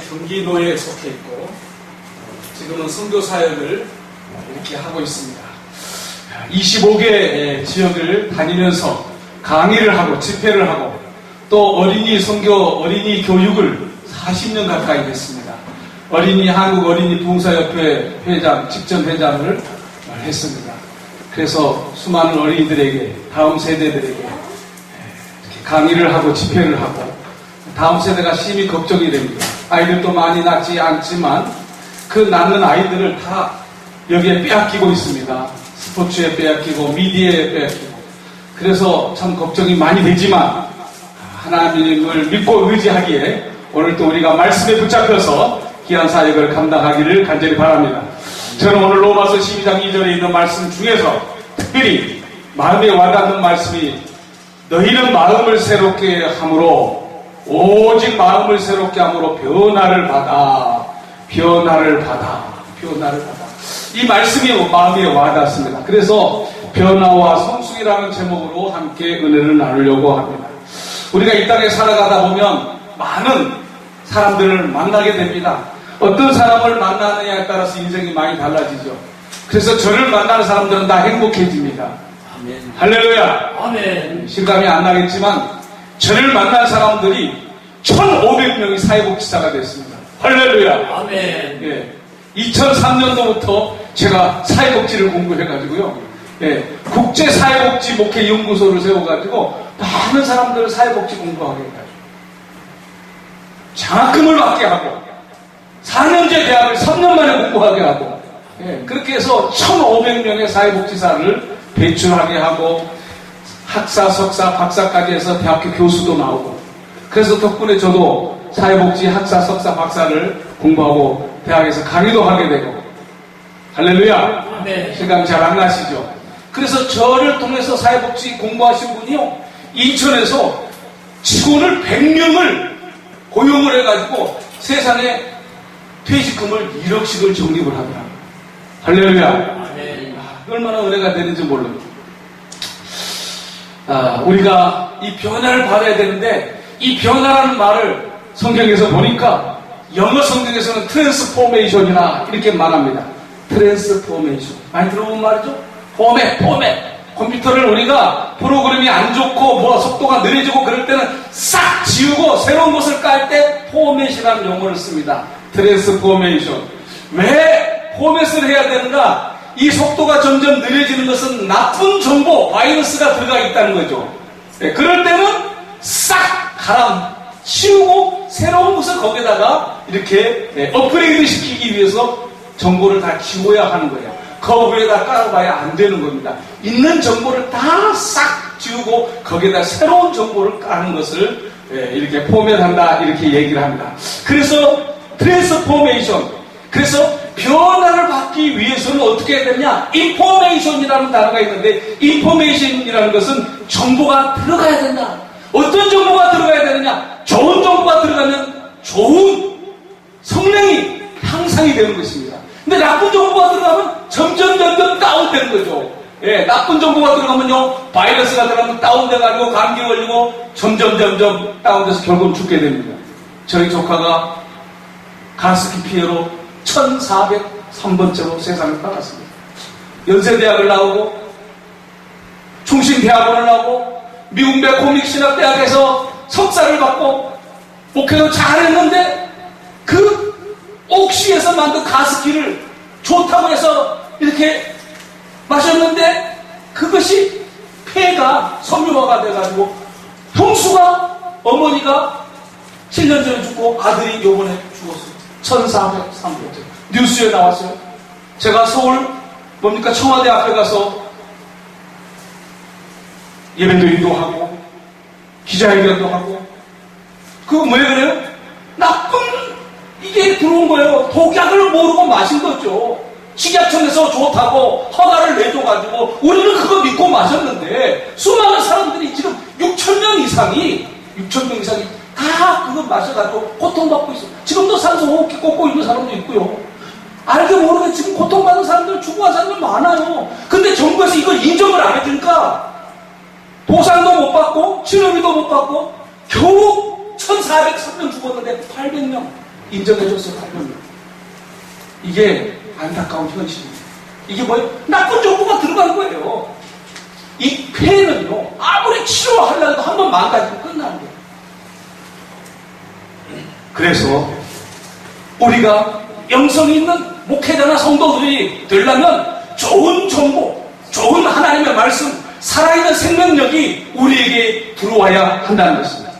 경기도에 속해 있고 지금은 선교 사역을 이렇게 하고 있습니다. 25개 지역을 다니면서 강의를 하고 집회를 하고 또 어린이 선교, 어린이 교육을 40년 가까이 했습니다. 한국 어린이 부흥사협회 회장, 직전 회장을 했습니다. 그래서 수많은 어린이들에게, 다음 세대들에게 이렇게 강의를 하고 집회를 하고 다음 세대가 심히 걱정이 됩니다. 아이들도 많이 낳지 않지만 그 낳는 아이들을 다 여기에 빼앗기고 있습니다. 스포츠에 빼앗기고 미디어에 빼앗기고 그래서 참 걱정이 많이 되지만 하나님을 믿고 의지하기에 오늘 또 우리가 말씀에 붙잡혀서 귀한 사역을 감당하기를 간절히 바랍니다. 저는 오늘 로마서 12장 2절에 있는 말씀 중에서 특별히 마음에 와닿는 말씀이 너희는 마음을 새롭게 함으로 오직 마음을 새롭게 함으로 변화를 받아 이 말씀이 마음에 와닿습니다. 그래서 변화와 성숙이라는 제목으로 함께 은혜를 나누려고 합니다. 우리가 이 땅에 살아가다 보면 많은 사람들을 만나게 됩니다. 어떤 사람을 만나느냐에 따라서 인생이 많이 달라지죠. 그래서 저를 만나는 사람들은 다 행복해집니다. 아멘. 할렐루야. 아멘. 실감이 안 나겠지만 저를 만난 사람들이 1,500명이 사회복지사가 됐습니다. 할렐루야. 아멘. 예. 2003년도부터 제가 사회복지를 공부해가지고요. 예. 국제사회복지목회연구소를 세워가지고 많은 사람들을 사회복지 공부하게 해가지고 장학금을 받게 하고 4년제 대학을 3년 만에 공부하게 하고 예. 그렇게 해서 1,500명의 사회복지사를 배출하게 하고 학사, 석사, 박사까지 해서 대학교 교수도 나오고 그래서 덕분에 저도 사회복지 학사, 석사, 박사를 공부하고 대학에서 강의도 하게 되고 할렐루야. 네. 실감이 잘 안 나시죠? 그래서 저를 통해서 사회복지 공부하신 분이요 인천에서 직원을 100명을 고용을 해가지고 세상에 퇴직금을 1억씩을 적립을 하더라고요. 할렐루야. 네. 얼마나 은혜가 되는지 모릅니다. 우리가 이 변화를 받아야 되는데 이 변화라는 말을 성경에서 보니까 영어 성경에서는 트랜스포메이션이나 이렇게 말합니다. 트랜스포메이션. 많이 들어본 말이죠? 포맷. 컴퓨터를 우리가 프로그램이 안 좋고 속도가 느려지고 그럴 때는 싹 지우고 새로운 것을 깔 때 포맷이라는 용어를 씁니다. 트랜스포메이션. 왜 포맷을 해야 되는가? 이 속도가 점점 느려지는 것은 나쁜 정보, 바이러스가 들어가 있다는 거죠. 네, 그럴 때는 싹 갈아 치우고 새로운 것을 거기다가 이렇게 업그레이드 시키기 위해서 정보를 다 지워야 하는 거예요. 그 위에다 깔아봐야 안 되는 겁니다. 있는 정보를 다 싹 지우고 거기에다 새로운 정보를 까는 것을 이렇게 포맷한다 이렇게 얘기를 합니다. 그래서 트랜스포메이션. 그래서 변화를 받기 위해서는 어떻게 해야 되냐? 인포메이션이라는 단어가 있는데 인포메이션이라는 것은 정보가 들어가야 된다. 어떤 정보가 들어가야 되느냐? 좋은 정보가 들어가면 좋은 성령이 향상이 되는 것입니다. 근데 나쁜 정보가 들어가면 점점 다운되는 거죠. 예, 나쁜 정보가 들어가면요 바이러스가 들어가면 다운돼가지고 감기 걸리고 점점 다운돼서 결국은 죽게 됩니다. 저희 조카가 가스기 피해로 1403번째로 세상을 떠났습니다. 연세대학을 나오고 충신대학원을 나오고 미국 맥코믹신학대학에서 석사를 받고 목회도 잘했는데 그 옥시에서 만든 가습기를 좋다고 해서 이렇게 마셨는데 그것이 폐가 섬유화가 돼가지고 형수가 어머니가 7년 전에 죽고 아들이 요번에 죽었어요. 1403번째 뉴스에 나왔어요. 제가 서울 청와대 앞에 가서 예배도 인도하고 기자회견도 하고 그거 왜 그래요? 나쁜 이게 들어온 거예요. 독약을 모르고 마신 거죠. 식약청에서 좋다고 허가를 내줘가지고 우리는 그거 믿고 마셨는데 수많은 사람들이 지금 6,000명 이상이 다 그거 마셔가지고 고통받고 있어요. 지금도 산소호흡기 꽂고 있는 사람도 있고요. 알게 모르게 지금 고통받는 사람들, 죽어간 사람들 많아요. 근데 정부에서 이걸 인정을 안 해주니까 보상도 못 받고 치료비도 못 받고 겨우 1,403명 죽었는데 800명 인정해줬어요. 하려면. 이게 안타까운 현실입니다. 이게 뭐예요? 나쁜 정보가 들어간 거예요. 이 폐는요, 아무리 치료하려고 해도 한 번 망가지고 끝나는 거예요. 그래서 우리가 영성 있는 목회자나 성도들이 되려면 좋은 정보, 좋은 하나님의 말씀, 살아있는 생명력이 우리에게 들어와야 한다는 것입니다.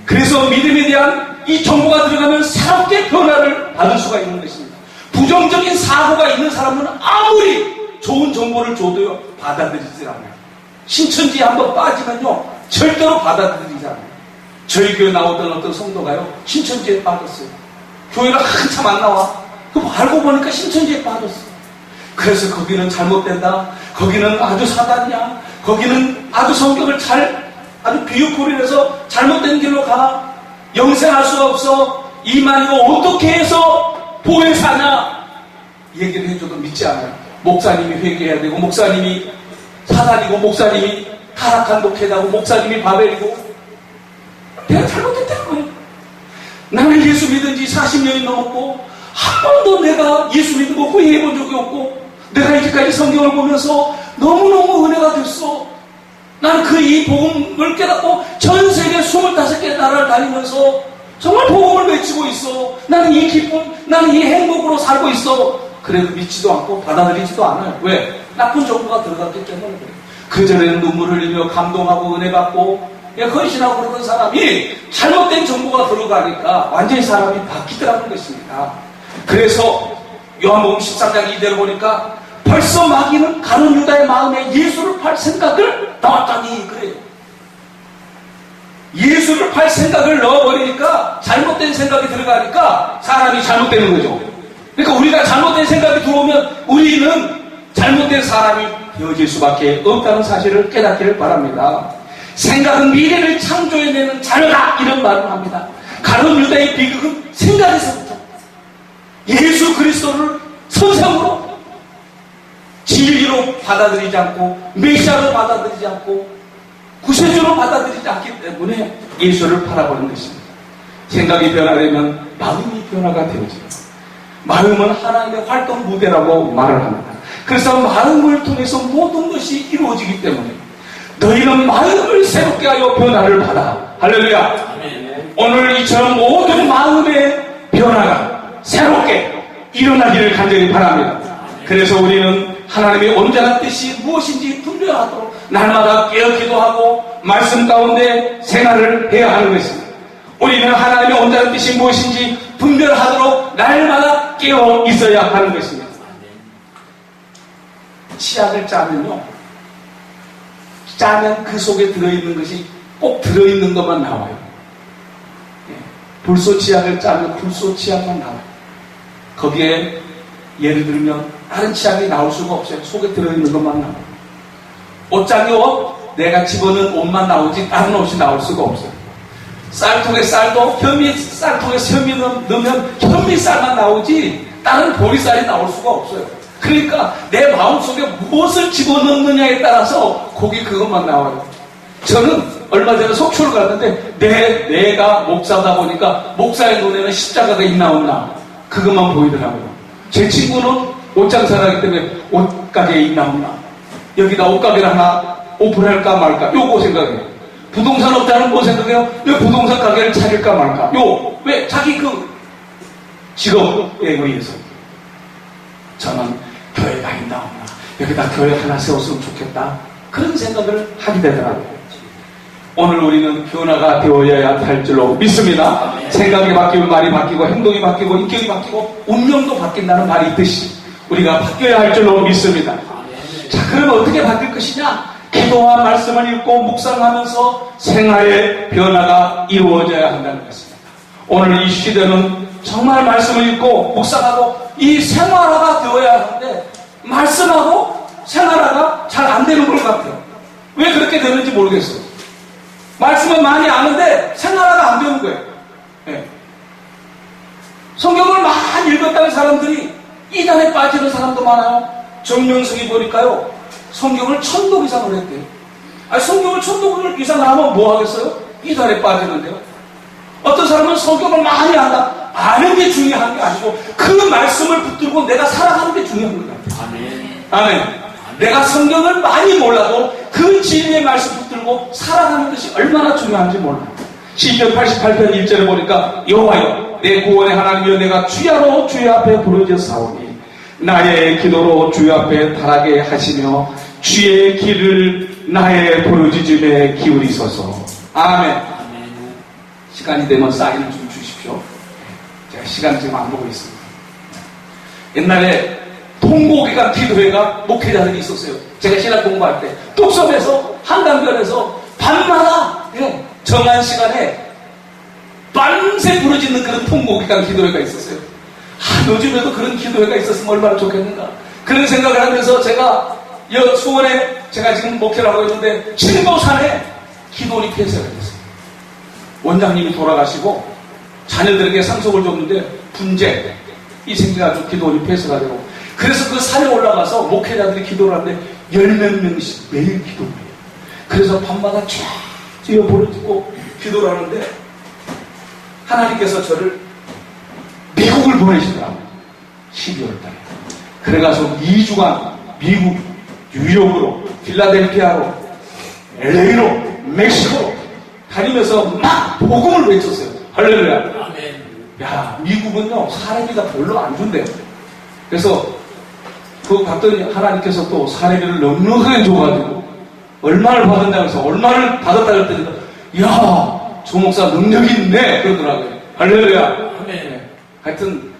그래서 믿음에 대한 이 정보가 들어가면 새롭게 변화를 받을 수가 있는 것입니다. 부정적인 사고가 있는 사람은 아무리 좋은 정보를 줘도요, 받아들이지 않아요. 신천지에 한번 빠지면요, 절대로 받아들이지 않아요. 저희 교회 나오던 어떤 성도가요, 신천지에 빠졌어요. 교회를 한참 안 나와. 그럼 알고 보니까 신천지에 빠졌어요. 그래서 거기는 잘못된다. 거기는 아주 사단이야. 거기는 아주 성격을 아주 비유풀이해서 잘못된 길로 가. 영생할 수 없어. 이만이고 어떻게 해서 보혜 사냐. 얘기를 해줘도 믿지 않아요. 목사님이 회개해야 되고, 목사님이 사단이고, 목사님이 타락한 목회자고, 목사님이 바벨이고. 내가 잘못했다는 거예요. 나는 예수 믿은 지 40년이 넘었고 한 번도 내가 예수 믿은 거 후회해 본 적이 없고, 내가 이제까지 성경을 보면서 너무너무 은혜가 됐어. 나는 이 복음을 깨닫고 전 세계 25개 나라를 다니면서 정말 복음을 외치고 있어. 나는 이 기쁨, 나는 이 행복으로 살고 있어. 그래도 믿지도 않고 받아들이지도 않아요. 왜? 나쁜 정보가 들어갔기 때문에 그래요. 그전에는 눈물 흘리며 감동하고 은혜 받고 헌신하고 그러던 사람이 잘못된 정보가 들어가니까 완전히 사람이 바뀌더라는 것입니다. 그래서 요한복음 13장 2절을 보니까 벌써 마귀는 가룟 유다의 마음에 예수를 팔 생각을 넣었더니 그래요. 예수를 팔 생각을 넣어버리니까 잘못된 생각이 들어가니까 사람이 잘못되는 거죠. 그러니까 우리가 잘못된 생각이 들어오면 우리는 잘못된 사람이 되어질 수밖에 없다는 사실을 깨닫기를 바랍니다. 생각은 미래를 창조해내는 자료다, 이런 말을 합니다. 가룟 유다의 비극은 생각에서부터 예수 그리스도를 선생으로 진리로 받아들이지 않고 메시아로 받아들이지 않고 구세주로 받아들이지 않기 때문에 예수를 팔아버린 것입니다. 생각이 변화되면 마음이 변화가 되어집니다. 마음은 하나님의 활동 무대라고 말을 합니다. 그래서 마음을 통해서 모든 것이 이루어지기 때문에 너희는 마음을 새롭게 하여 변화를 받아. 할렐루야. 오늘 이처럼 모든 마음의 변화가 새롭게 일어나기를 간절히 바랍니다. 그래서 우리는 하나님의 온전한 뜻이 무엇인지 분별하도록 날마다 깨어기도 하고 말씀 가운데 생활을 해야 하는 것입니다. 우리는 하나님의 온전한 뜻이 무엇인지 분별하도록 날마다 깨어 있어야 하는 것입니다. 치약을 짜면 그 속에 들어있는 것이 꼭 들어있는 것만 나와요. 불소 치약을 짜면 불소 치약만 나와요. 거기에 예를 들면 다른 치약이 나올 수가 없어요. 속에 들어있는 것만 나와요. 옷장에 내가 집어넣은 옷만 나오지 다른 옷이 나올 수가 없어요. 쌀통에 쌀도 쌀통에 현미 넣으면 현미쌀만 나오지 다른 보리쌀이 나올 수가 없어요. 그러니까 내 마음속에 무엇을 집어넣느냐에 따라서 거기 그것만 나와요. 저는 얼마 전에 속초를 갔는데 내가 목사다 보니까 목사의 눈에는 십자가가 있나 없나 그것만 보이더라고요. 제 친구는 옷장사라기 때문에 옷가게에 있나 없나 여기다 옷가게를 하나 오픈할까 말까 요거 생각해요. 부동산 업자는 뭐 생각해요? 왜 부동산 가게를 차릴까 말까 왜 자기 직업에 의해서 저는 교회가 있나 없나 여기다 교회 하나 세웠으면 좋겠다 그런 생각을 하게 되더라고요. 오늘 우리는 변화가 되어야 할 줄로 믿습니다. 생각이 바뀌면 말이 바뀌고 행동이 바뀌고 인격이 바뀌고 운명도 바뀐다는 말이 있듯이 우리가 바뀌어야 할 줄로 믿습니다. 자, 그러면 어떻게 바뀔 것이냐? 기도와 말씀을 읽고 묵상하면서 생활의 변화가 이루어져야 한다는 것입니다. 오늘 이 시대는 정말 말씀을 읽고 묵상하고 이 생활화가 되어야 하는데 말씀하고 생활화가 잘 안 되는 것 같아요. 왜 그렇게 되는지 모르겠어요. 말씀은 많이 아는데 생활화가 안 되는 거예요. 네. 성경을 많이 읽었다는 사람들이 이단에 빠지는 사람도 많아요. 정명석이 보니까요 성경을 1000독 이상을 했대요. 성경을 1000독 이상 하면 뭐 하겠어요? 이단에 빠지는데요. 어떤 사람은 성경을 많이 안다. 아는 게 중요한 게 아니고 그 말씀을 붙들고 내가 살아가는 게 중요한 것 같아요. 아멘. 내가 성경을 많이 몰라도 그 진리의 말씀 붙들고 살아가는 것이 얼마나 중요한지 몰라요. 시편 88편 1절에 보니까 여호와여 내 구원의 하나님이여 내가 주야로 주의 앞에 부르짖어 사오니 나의 기도로 주의 앞에 달하게 하시며 주의 길을 나의 부르짖음에 기울이소서. 아멘. 시간이 되면 사인을 좀 주십시오. 제가 시간 지금 안 보고 있습니다. 옛날에 통곡이가 기도회가 목회자들이 있었어요. 제가 신학 공부할 때 뚝섬에서 한강변에서 밤마다 정한 시간에 밤새 부르짖는 그런 통곡이가 기도회가 있었어요. 요즘에도 그런 기도회가 있었으면 얼마나 좋겠는가 그런 생각을 하면서 제가 수원에 제가 지금 목회를 하고 있는데 신도산에 기도원이 폐쇄가 됐어요. 원장님이 돌아가시고 자녀들에게 상속을 줬는데 분쟁이 생겨가지고 기도원이 폐쇄가 되고 그래서 그 산에 올라가서 목회자들이 기도를 하는데 10몇 명씩 매일 기도를 해요. 그래서 밤마다 쫙 뛰어 부르짖고 기도를 하는데 하나님께서 저를 미국을 보내시더라고요. 12월달에. 그래가서 2주간 미국, 뉴욕으로, 필라델피아로, LA로, 멕시코로 다니면서 막 복음을 외쳤어요. 할렐루야. 아멘. 야, 미국은요, 사례비가 별로 안 준대요. 그래서 그거 봤더니 하나님께서 또 사례비를 넉넉하게 줘가지고 얼마를 받았냐고 해서 얼마를 받았다 그랬더니 이야, 조 목사 능력이 있네 그러더라고요. 할렐루야. 아멘. 네. 하여튼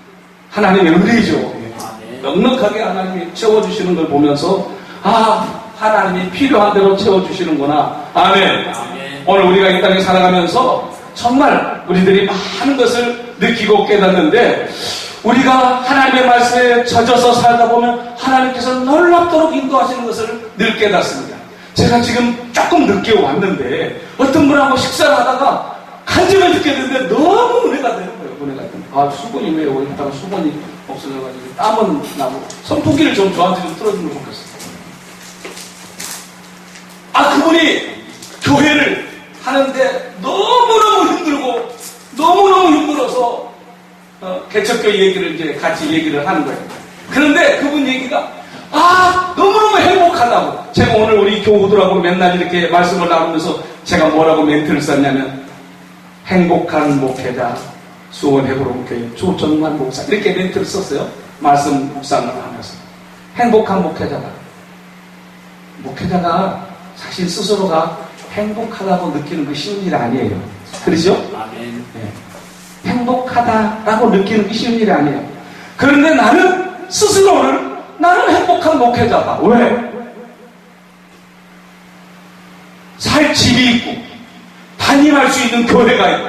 하나님의 은혜죠. 넉넉하게 하나님이 채워주시는 걸 보면서 하나님이 필요한 대로 채워주시는구나. 아멘. 아멘. 오늘 우리가 이 땅에 살아가면서 정말 우리들이 많은 것을 느끼고 깨닫는데 우리가 하나님의 말씀에 젖어서 살다 보면 하나님께서 놀랍도록 인도하시는 것을 늘 깨닫습니다. 제가 지금 조금 늦게 왔는데 어떤 분하고 식사를 하다가 간증을 듣게 됐는데 너무 은혜가 되는 거예요. 은혜가 되는 거예요. 수건이 왜 여기 있다가 수건이 없어져가지고 땀은 나고 선풍기를 좀 저한테 좀 틀어주면 좋겠어요. 그분이 교회를 하는데 너무너무 힘들고 너무너무 힘들어서 개척교회 얘기를 이제 같이 얘기를 하는 거예요. 그런데 그분 얘기가 너무너무 행복하다고. 제가 오늘 우리 교우들하고 맨날 이렇게 말씀을 나누면서 제가 뭐라고 멘트를 썼냐면 행복한 목회자 수원 해보롱교회 조정만 목사 이렇게 멘트를 썼어요. 말씀 묵상을 하면서 행복한 목회자가 자신 스스로가 행복하다고 느끼는 게 쉬운 일 아니에요. 그러죠? 아멘. 네. 행복하다라고 느끼는 게 쉬운 일이 아니에요. 그런데 나는 스스로를 나는 행복한 목회자다. 왜? 살 집이 있고 다니할 수 있는 교회가 있고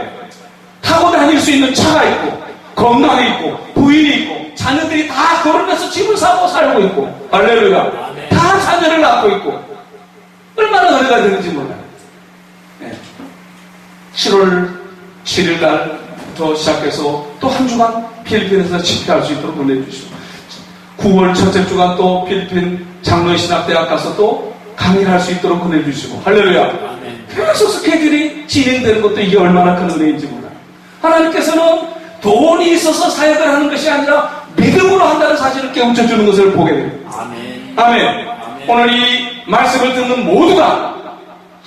타고 다닐 수 있는 차가 있고 건강이 있고 부인이 있고 자녀들이 다 결혼해서 집을 사고 살고 있고 할렐루야. 아멘. 다 자녀를 낳고 있고 얼마나 은혜가 되는지 몰라요. 네. 7월 7일 날부터 시작해서 또 한 주간 필리핀에서 집회할 수 있도록 보내주시고 9월 첫째 주간 또 필리핀 장로신학대학 가서 또 강의를 할 수 있도록 보내주시고 할렐루야. 아멘. 계속 스케줄이 진행되는 것도 이게 얼마나 큰 은혜인지 몰라요. 하나님께서는 돈이 있어서 사역을 하는 것이 아니라 믿음으로 한다는 사실을 깨우쳐주는 것을 보게 됩니다. 아멘. 아멘. 오늘 이 말씀을 듣는 모두가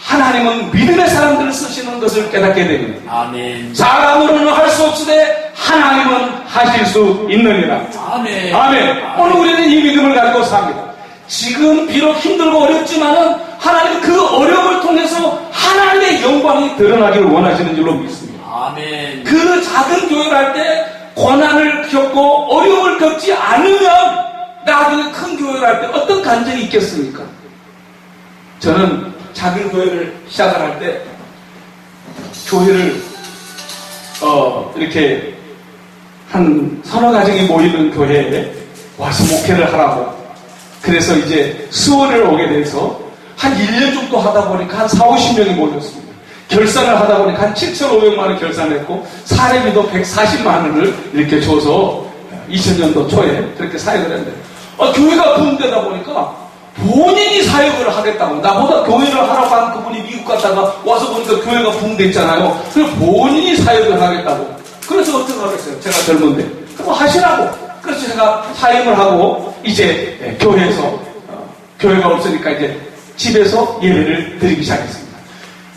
하나님은 믿음의 사람들을 쓰시는 것을 깨닫게 됩니다. 아멘. 사람으로는 할 수 없으되 하나님은 하실 수 있느니라. 아멘. 아멘. 오늘 우리는 이 믿음을 가지고 삽니다. 지금 비록 힘들고 어렵지만은 하나님은 그 어려움을 통해서 하나님의 영광이 드러나기를 원하시는 줄로 믿습니다. 아멘. 그 작은 교회를 할 때 고난을 겪고 어려움을 겪지 않으면 나중에 큰 교회를 할 때 어떤 간증이 있겠습니까? 저는 작은 교회를 시작을 할 때 교회를 이렇게 한 서너 가정이 모이는 교회에 와서 목회를 하라고 그래서 이제 수원을 오게 돼서 한 1년 정도 하다 보니까 한 4, 50명이 모였습니다. 결산을 하다 보니까 한 7,500만 원 결산했고 사례비도 140만 원을 이렇게 줘서 2000년도 초에 그렇게 사역을 했는데 교회가 붐되다 보니까 본인이 사역을 하겠다고 나보다 교회를 하라고 한 그분이 미국 갔다가 와서 보니까 교회가 붐됐잖아요. 그래서 본인이 사역을 하겠다고 그래서 어떻게 하겠어요? 제가 젊은데. 그거 하시라고. 그래서 제가 사임을 하고, 이제 교회에서, 교회가 없으니까 이제 집에서 예배를 드리기 시작했습니다.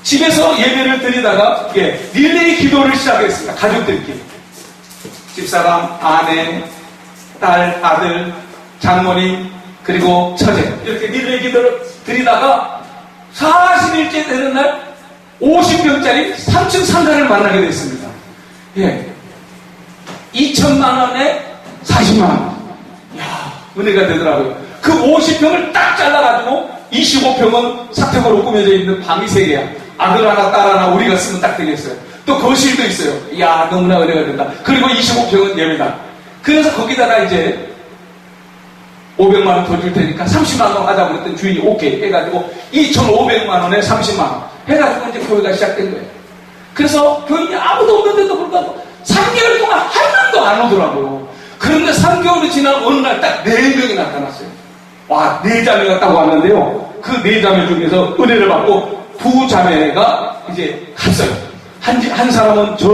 집에서 예배를 드리다가, 릴레이 기도를 시작했습니다. 가족들끼리. 집사람, 아내, 딸, 아들, 장모님, 그리고 처제. 이렇게 릴레이 기도를 드리다가 40일째 되는 날 50평짜리 3층 상가를 만나게 됐습니다. 2천만 원에 40만 원. 이야, 은혜가 되더라고요. 그 50평을 딱 잘라가지고 25평은 사택으로 꾸며져 있는 방이 3개야. 아들 하나, 딸 하나 우리가 쓰면 딱 되겠어요. 또 거실도 있어요. 이야, 너무나 은혜가 된다. 그리고 25평은 예배당. 그래서 거기다가 이제 500만 원 더 줄 테니까 30만 원 하자고 그랬더니 주인이 오케이 해가지고 2,500만 원에 30만 원 해가지고 이제 교회가 시작된 거예요. 그래서 교인이 아무도 없는데도 불구하고 3개월 동안 한 명도 안 오더라고요. 그런데 3개월이 지난 어느 날 딱 4명이 나타났어요. 와, 4자매가 딱 왔는데요. 그 4자매 중에서 은혜를 받고 2자매가 이제 갔어요. 한 사람은 저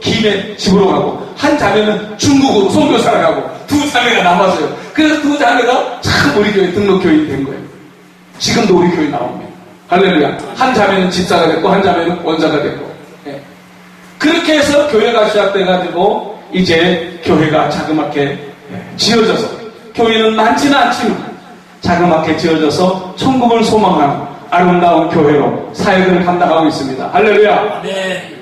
김해 집으로 가고, 한 자매는 중국으로 선교사를 가고, 2자매가 남았어요. 그래서 2자매가 참 우리 교회 등록교인이 된 거예요. 지금도 우리 교회 나옵니다. 할렐루야. 한 자매는 집사가 됐고, 한 자매는 원사가 됐고. 그렇게 해서 교회가 시작돼가지고, 이제 교회가 자그맣게 지어져서, 교회는 많지는 않지만, 자그맣게 지어져서 천국을 소망하는 아름다운 교회로 사역을 감당하고 있습니다. 할렐루야. 네.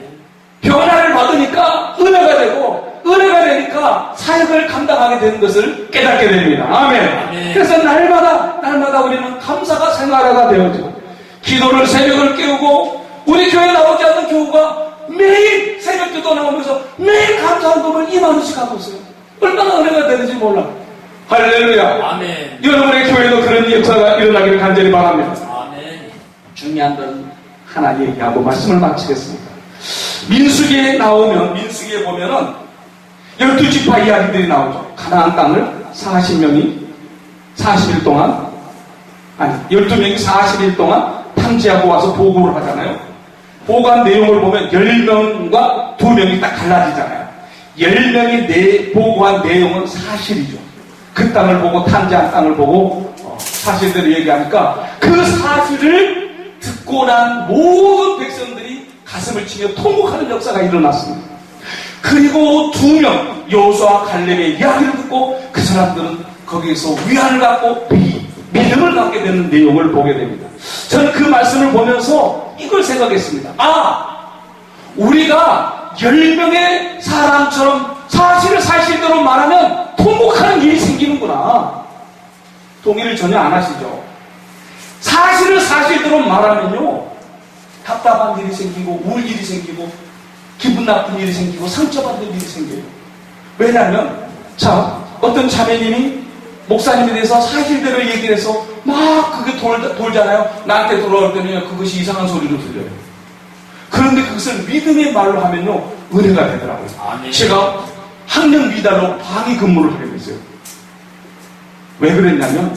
변화를 받으니까 은혜가 되고, 은혜가 되니까 사역을 감당하게 되는 것을 깨닫게 됩니다. 아멘. 아멘. 그래서 날마다 우리는 감사가 생활화가 되어지고, 기도를 새벽을 깨우고, 우리 교회에 나오지 않는 교우가 매일 새벽기도 나오면서 매일 감사한 돈을 2만 원씩 하고 있어요. 얼마나 은혜가 되는지 몰라. 할렐루야. 아멘. 여러분의 교회도 그런 역사가 일어나기를 간절히 바랍니다. 아멘. 중요한 건 하나 얘기하고 말씀을 마치겠습니다. 민수기에 나오면, 민수기에 보면은 12지파 이야기들이 나오죠. 가나안 땅을 40일 동안, 12명이 40일 동안 탐지하고 와서 보고를 하잖아요. 보고한 내용을 보면 10명과 2명이 딱 갈라지잖아요. 10명이 보고한 내용은 사실이죠. 그 땅을 보고, 탐지한 땅을 보고 사실대로 얘기하니까 그 사실을 듣고 난 모든 백성들이 가슴을 치며 통곡하는 역사가 일어났습니다. 그리고 2명, 여호수아와 갈렙의 이야기를 듣고 그 사람들은 거기에서 위안을 갖고 믿음을 갖게 되는 내용을 보게 됩니다. 저는 그 말씀을 보면서 이걸 생각했습니다. 우리가 10명의 사람처럼 사실을 사실대로 말하면 통곡하는 일이 생기는구나. 동의를 전혀 안 하시죠? 사실을 사실대로 말하면요, 답답한 일이 생기고, 울 일이 생기고, 기분 나쁜 일이 생기고, 상처받는 일이 생겨요. 왜냐하면, 어떤 자매님이 목사님에 대해서 사실대로 얘기를 해서 막 그게 돌잖아요. 나한테 돌아올 때는 그것이 이상한 소리로 들려요. 그런데 그것을 믿음의 말로 하면요, 은혜가 되더라고요. 아멘. 제가 학령 미달로 방위 근무를 하게 됐어요. 왜 그랬냐면,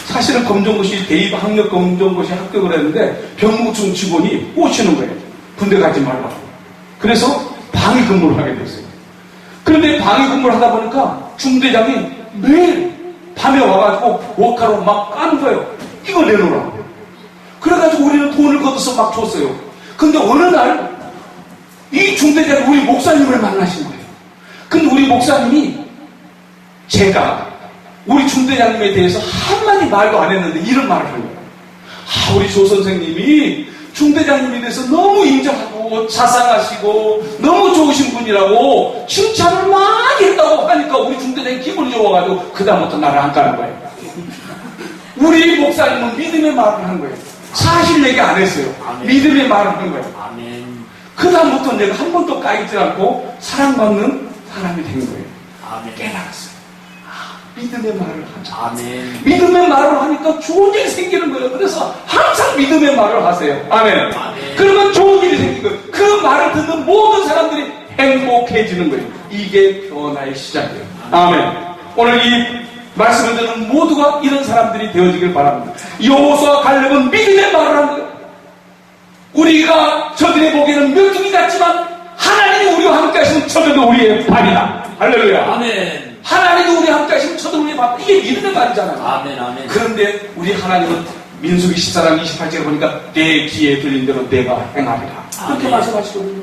사실은 검정고시 대입 학력 검정고시 합격을 했는데 병무청 직원이 꼬시는 거예요. 군대 가지 말라고. 그래서 방위 근무를 하게 됐어요. 그런데 방위 근무를 하다 보니까 중대장이 매일 밤에 와가지고 워카로 막 까는 거예요. 이거 내놓으라고. 그래가지고 우리는 돈을 걷어서 막 줬어요. 근데 어느 날 이 중대장이 우리 목사님을 만나신 거예요. 근데 우리 목사님이 제가 우리 중대장님에 대해서 한마디 말도 안 했는데 이런 말을 하는 거예요. 우리 조 선생님이 중대장님에 대해서 너무 인정하고 자상하시고 너무 좋으신 분이라고 칭찬을 많이 했다고 하니까 우리 중대장이 기분이 좋아가지고 그다음부터 나를 안 까는 거예요. 우리 목사님은 믿음의 말을 한 거예요. 사실 얘기 안 했어요. 아멘. 믿음의 말을 한 거예요. 아멘. 그다음부터 내가 한 번도 까이지 않고 사랑받는 사람이 된 거예요. 아멘. 깨달았어요. 믿음의 말을 하자. 아멘. 믿음의 말을 하니까 좋은 일이 생기는 거예요. 그래서 항상 믿음의 말을 하세요. 아멘. 아멘. 그러면 좋은 일이 생기는 거예요. 그 말을 듣는 모든 사람들이 행복해지는 거예요. 이게 변화의 시작이에요. 아멘. 오늘 이 말씀을 듣는 모두가 이런 사람들이 되어지길 바랍니다. 여호수아와 갈렙은 믿음의 말을 한 거예요. 우리가 저들의 보기에는 멸종이 같지만 하나님이 우리와 함께 하시면 저들도 우리의 밥이다. 할렐루야. 아멘. 하나님도 우리 함께 하시면 저도 우리의 밥. 이게 믿음의 말이잖아요. 아멘, 아멘. 그런데 우리 하나님은 민수기 14장 28절에 보니까 내 귀에 들린 대로 내가 행하리라. 그렇게 아멘. 말씀하시거든요.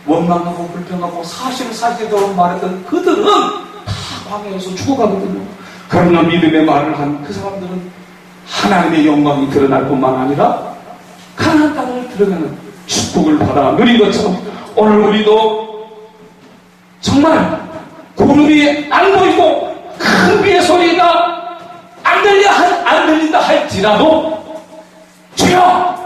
원망하고 불평하고 사실대로 말했던 그들은 다 광야에서 죽어가거든요. 그러나 믿음의 말을 한 그 사람들은 하나님의 영광이 드러날 뿐만 아니라 가나안 땅을 들어가는 축복을 받아 누린 것처럼 오늘 우리도 정말 구름이 안 보이고 큰 비의 소리가 안 들린다 할지라도 주여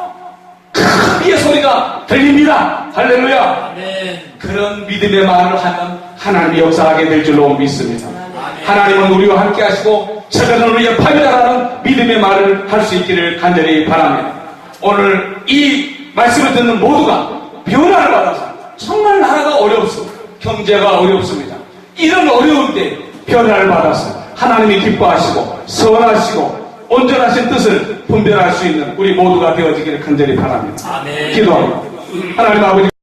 큰 비의 소리가 들립니다. 할렐루야. 아멘. 그런 믿음의 말을 하면 하나님이 역사하게 될 줄로 믿습니다. 아멘. 하나님은 우리와 함께 하시고 저들은 우리의 밥이다라는 믿음의 말을 할 수 있기를 간절히 바랍니다. 오늘 이 말씀을 듣는 모두가 변화를 받아서 정말 나라가 어렵습니다. 경제가 어렵습니다. 이런 어려울 때 변화를 받아서 하나님이 기뻐하시고 선하시고 온전하신 뜻을 분별할 수 있는 우리 모두가 되어지기를 간절히 바랍니다. 아멘. 기도합니다. 하나님 아버지